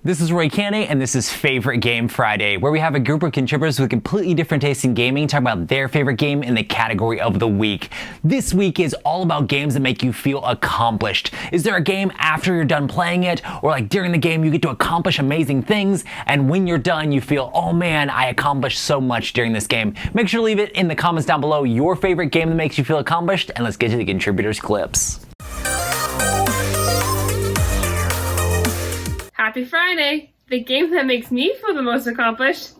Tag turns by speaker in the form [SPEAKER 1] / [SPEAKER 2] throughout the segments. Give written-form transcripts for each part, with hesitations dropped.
[SPEAKER 1] This is Roy Canny, and this is Favorite Game Friday, where we have a group of contributors with completely different tastes in gaming talk about their favorite game in the category of the week. This week is all about games that make you feel accomplished. Is there a game after you're done playing it, or like during the game you get to accomplish amazing things, and when you're done you feel, oh man, I accomplished so much during this game? Make sure to leave it in the comments down below your favorite game that makes you feel accomplished, and let's get to the contributors' clips.
[SPEAKER 2] Happy Friday! The game that makes me feel the most accomplished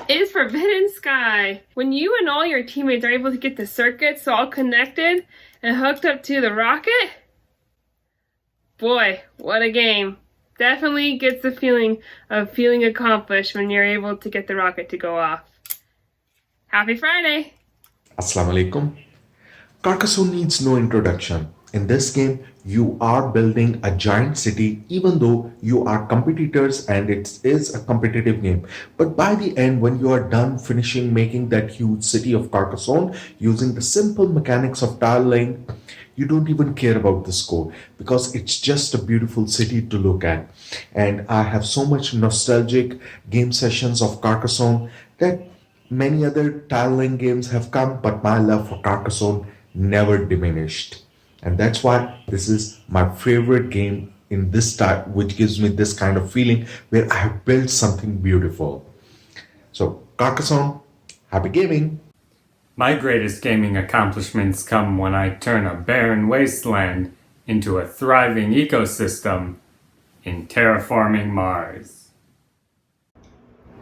[SPEAKER 2] is Forbidden Sky. When you and all your teammates are able to get the circuits all connected and hooked up to the rocket, boy, what a game. Definitely gets the feeling of feeling accomplished when you're able to get the rocket to go off. Happy Friday!
[SPEAKER 3] Assalamu alaikum. Carcassonne needs no introduction. In this game, you are building a giant city, even though you are competitors and it is a competitive game. But by the end, when you are done finishing making that huge city of Carcassonne using the simple mechanics of tile laying, you don't even care about the score because it's just a beautiful city to look at. And I have so much nostalgic game sessions of Carcassonne that many other tile laying games have come, but my love for Carcassonne never diminished. And that's why this is my favorite game in this type, which gives me this kind of feeling where I have built something beautiful. So, Carcassonne, happy gaming!
[SPEAKER 4] My greatest gaming accomplishments come when I turn a barren wasteland into a thriving ecosystem in terraforming Mars.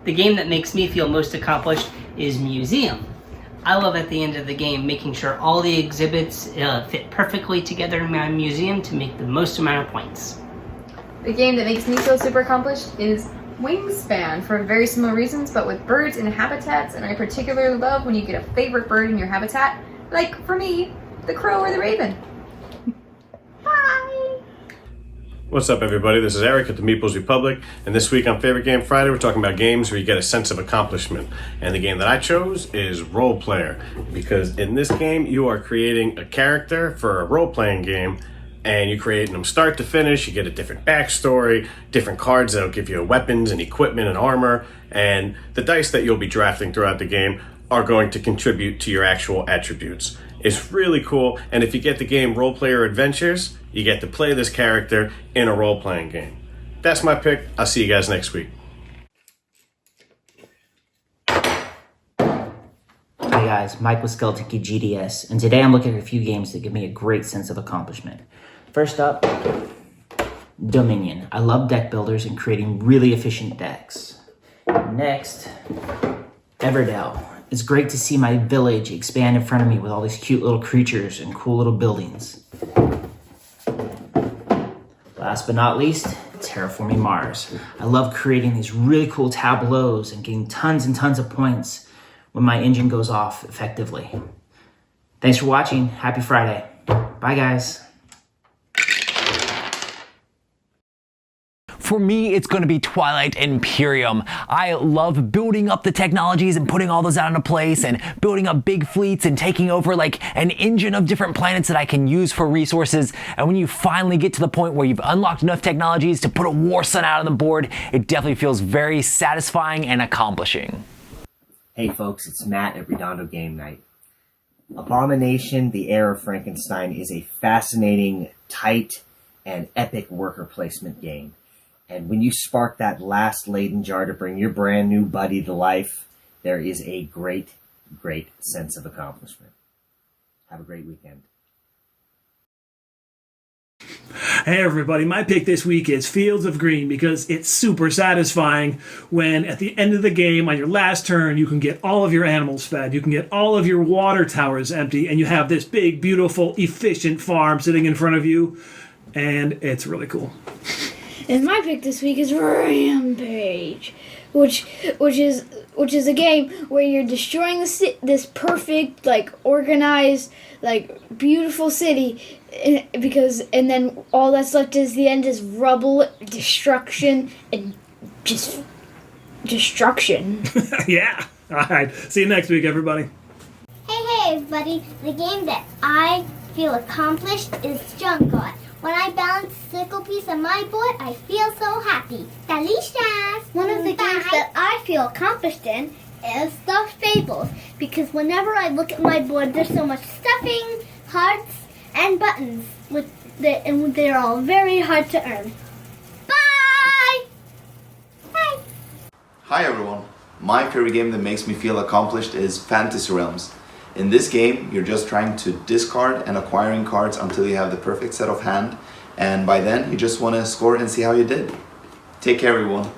[SPEAKER 5] The game that makes me feel most accomplished is Museum. I love at the end of the game making sure all the exhibits fit perfectly together in my museum to make the most amount of points.
[SPEAKER 6] The game that makes me feel super accomplished is Wingspan, for very similar reasons, but with birds and habitats, and I particularly love when you get a favorite bird in your habitat, like, for me, the crow or the raven. Bye!
[SPEAKER 7] What's up, everybody? This is Eric at the Meeples Republic, and this week on Favorite Game Friday, we're talking about games where you get a sense of accomplishment. And the game that I chose is Role Player, because in this game, you are creating a character for a role-playing game, and you create them start to finish. You get a different backstory, different cards that'll give you weapons and equipment and armor, and the dice that you'll be drafting throughout the game are going to contribute to your actual attributes. It's really cool, and if you get the game Role Player Adventures, you get to play this character in a role-playing game. That's my pick. I'll see you guys next week.
[SPEAKER 8] Hi guys, Mike with Skeltiki GDS, and today I'm looking at a few games that give me a great sense of accomplishment. First up, Dominion. I love deck builders and creating really efficient decks. Next, Everdell. It's great to see my village expand in front of me with all these cute little creatures and cool little buildings. Last but not least, Terraforming Mars. I love creating these really cool tableaus and getting tons and tons of points when my engine goes off effectively. Thanks for watching. Happy Friday. Bye guys.
[SPEAKER 1] For me, it's going to be Twilight Imperium. I love building up the technologies and putting all those out into place and building up big fleets and taking over like an engine of different planets that I can use for resources. And when you finally get to the point where you've unlocked enough technologies to put a war sun out on the board, it definitely feels very satisfying and accomplishing.
[SPEAKER 9] Hey folks, it's Matt at Redondo Game Night. Abomination, the Heir of Frankenstein is a fascinating, tight, and epic worker placement game. And when you spark that last Leyden jar to bring your brand new buddy to life, there is a great, great sense of accomplishment. Have a great weekend.
[SPEAKER 10] Hey everybody, my pick this week is Fields of Green because it's super satisfying when at the end of the game on your last turn you can get all of your animals fed, you can get all of your water towers empty, and you have this big, beautiful, efficient farm sitting in front of you, and it's really cool.
[SPEAKER 11] And my pick this week is Rampage, which is a game where you're destroying this perfect, like, organized, like, beautiful city, and then all that's left is the end is rubble, destruction, and just destruction.
[SPEAKER 10] Yeah. All right. See you next week, everybody.
[SPEAKER 12] Hey everybody. The game that I feel accomplished is Jungle. When I balance a circle piece on my board, I feel so happy. Delicious! One of the games that I feel accomplished in is Stuffed Fables, because whenever I look at my board, there's so much stuffing, hearts, and buttons, and they're all very hard to earn. Bye! Bye!
[SPEAKER 13] Hi everyone! My favorite game that makes me feel accomplished is Fantasy Realms. In this game, you're just trying to discard and acquiring cards until you have the perfect set of hand, and by then you just want to score and see how you did. Take care everyone.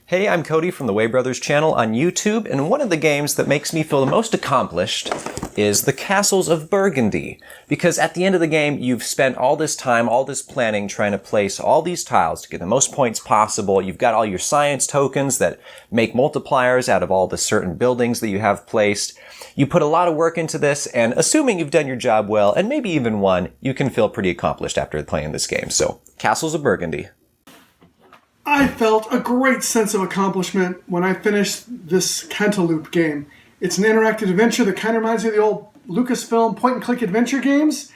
[SPEAKER 14] Hey, I'm Cody from the Way Brothers channel on YouTube, and one of the games that makes me feel the most accomplished is the Castles of Burgundy. Because at the end of the game, you've spent all this time, all this planning trying to place all these tiles to get the most points possible. You've got all your science tokens that make multipliers out of all the certain buildings that you have placed. You put a lot of work into this, and assuming you've done your job well, and maybe even won, you can feel pretty accomplished after playing this game. So, Castles of Burgundy.
[SPEAKER 15] I felt a great sense of accomplishment when I finished this Cantaloupe game. It's an interactive adventure that kind of reminds me of the old Lucasfilm point-and-click adventure games,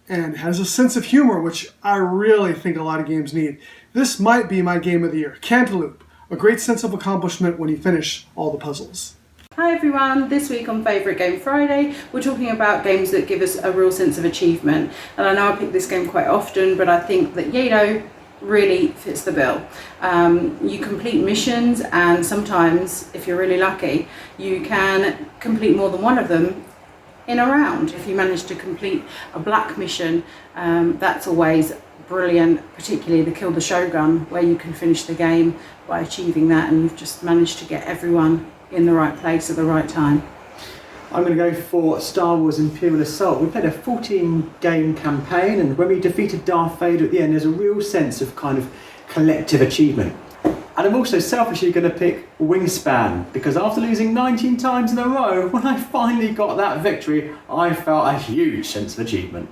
[SPEAKER 15] and has a sense of humor, which I really think a lot of games need. This might be my game of the year. Cantaloupe, a great sense of accomplishment when you finish all the puzzles.
[SPEAKER 16] Hi everyone, this week on Favourite Game Friday we're talking about games that give us a real sense of achievement. And I know I pick this game quite often, but I think that Yedo really fits the bill. You complete missions, and sometimes, if you're really lucky, you can complete more than one of them in a round. If you manage to complete a black mission, that's always brilliant, particularly the Kill the Shogun, where you can finish the game by achieving that, and you've just managed to get everyone in the right place at the right time.
[SPEAKER 17] I'm going to go for Star Wars Imperial Assault. We played a 14-game campaign, and when we defeated Darth Vader at the end, there's a real sense of kind of collective achievement. And I'm also selfishly going to pick Wingspan, because after losing 19 times in a row, when I finally got that victory, I felt a huge sense of achievement.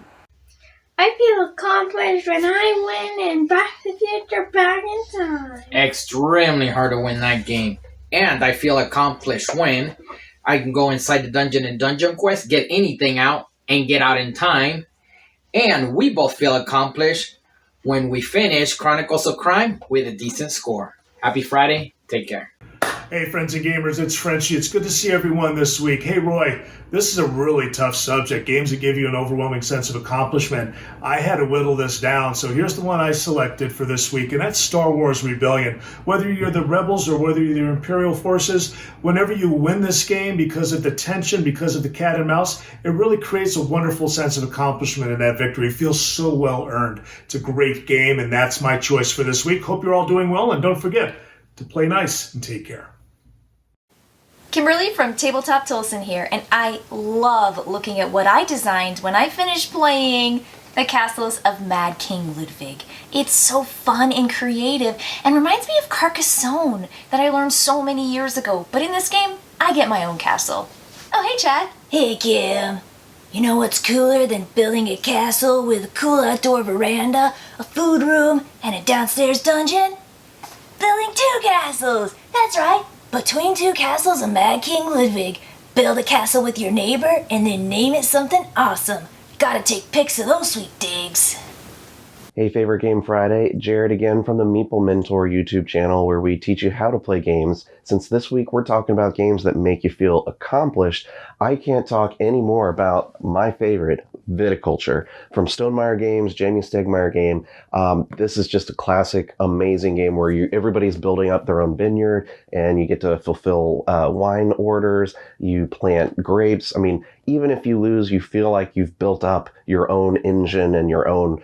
[SPEAKER 11] I feel accomplished when I win in Back to the Future Back in Time.
[SPEAKER 18] Extremely hard to win that game. And I feel accomplished when I can go inside the dungeon in Dungeon Quest, get anything out, and get out in time. And we both feel accomplished when we finish Chronicles of Crime with a decent score. Happy Friday. Take care.
[SPEAKER 19] Hey friends and gamers, it's Frenchie. It's good to see everyone this week. Hey Roy, this is a really tough subject, games that give you an overwhelming sense of accomplishment. I had to whittle this down, so here's the one I selected for this week, and that's Star Wars Rebellion. Whether you're the Rebels or whether you're the Imperial Forces, whenever you win this game, because of the tension, because of the cat and mouse, it really creates a wonderful sense of accomplishment in that victory. It feels so well earned. It's a great game, and that's my choice for this week. Hope you're all doing well, and don't forget to play nice and take care.
[SPEAKER 20] Kimberly from Tabletop Tilson here, and I love looking at what I designed when I finished playing the Castles of Mad King Ludwig. It's so fun and creative and reminds me of Carcassonne that I learned so many years ago, but in this game, I get my own castle. Oh, hey Chad.
[SPEAKER 21] Hey Kim. You know what's cooler than building a castle with a cool outdoor veranda, a food room, and a downstairs dungeon? Building two castles! That's right! Between two castles of Mad King Ludwig. Build a castle with your neighbor and then name it something awesome. Gotta take pics of those sweet digs.
[SPEAKER 22] Hey, Favorite Game Friday, Jared again from the Meeple Mentor YouTube channel, where we teach you how to play games. Since this week we're talking about games that make you feel accomplished, I can't talk any more about my favorite, Viticulture. From Stonemaier Games, Jamie Stegmaier game. This is just a classic, amazing game where everybody's building up their own vineyard, and you get to fulfill wine orders, you plant grapes. I mean, even if you lose, you feel like you've built up your own engine and your own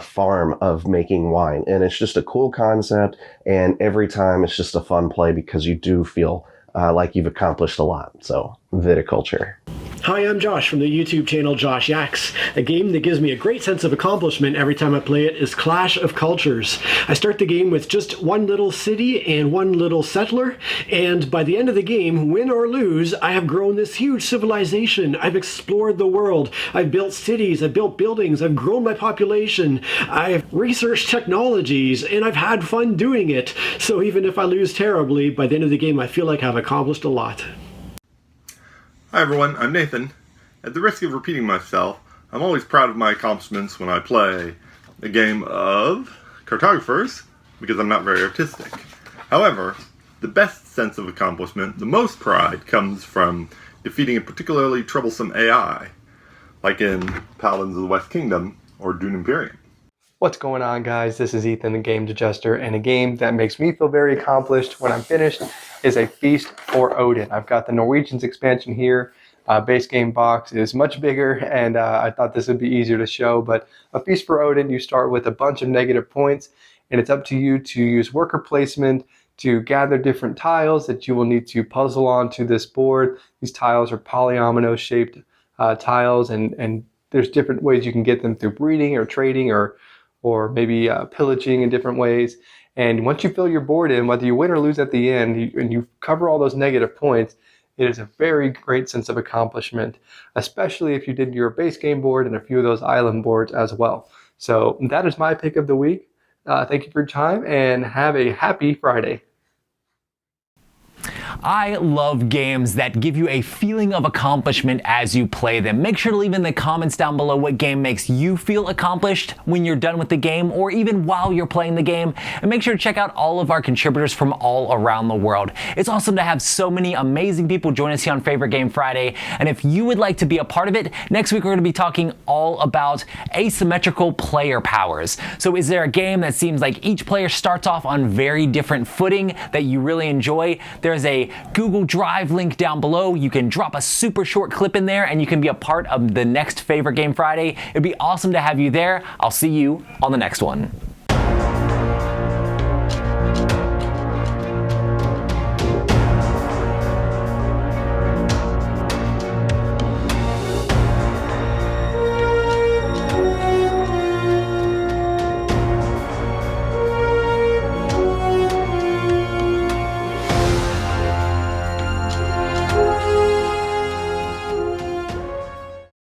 [SPEAKER 22] farm of making wine. And it's just a cool concept, and every time it's just a fun play because you do feel like you've accomplished a lot. So, Viticulture.
[SPEAKER 23] Hi, I'm Josh from the YouTube channel Josh Yaks. A game that gives me a great sense of accomplishment every time I play it is Clash of Cultures. I start the game with just one little city and one little settler, and by the end of the game, win or lose, I have grown this huge civilization. I've explored the world. I've built cities, I've built buildings, I've grown my population, I've researched technologies, and I've had fun doing it. So even if I lose terribly, by the end of the game, I feel like I've accomplished a lot.
[SPEAKER 24] Hi everyone, I'm Nathan. At the risk of repeating myself, I'm always proud of my accomplishments when I play a game of cartographers because I'm not very artistic. However, the best sense of accomplishment, the most pride, comes from defeating a particularly troublesome AI, like in Paladins of the West Kingdom or Dune Imperium.
[SPEAKER 2] What's going on, guys? This is Ethan, the Game Digester, and a game that makes me feel very accomplished when I'm finished is A Feast for Odin. I've got the Norwegians expansion here. Base game box is much bigger, and I thought this would be easier to show, but A Feast for Odin, you start with a bunch of negative points, and it's up to you to use worker placement to gather different tiles that you will need to puzzle onto this board. These tiles are polyomino-shaped tiles, and there's different ways you can get them through breeding or trading or maybe pillaging in different ways. And once you fill your board in, whether you win or lose at the end, and you cover all those negative points, it is a very great sense of accomplishment, especially if you did your base game board and a few of those island boards as well. So that is my pick of the week. Thank you for your time, and have a happy Friday.
[SPEAKER 1] I love games that give you a feeling of accomplishment as you play them. Make sure to leave in the comments down below what game makes you feel accomplished when you're done with the game or even while you're playing the game. And make sure to check out all of our contributors from all around the world. It's awesome to have so many amazing people join us here on Favorite Game Friday. And if you would like to be a part of it, next week we're going to be talking all about asymmetrical player powers. So is there a game that seems like each player starts off on very different footing that you really enjoy? There's a Google Drive link down below. You can drop a super short clip in there and you can be a part of the next Favorite Game Friday. It'd be awesome to have you there. I'll see you on the next one.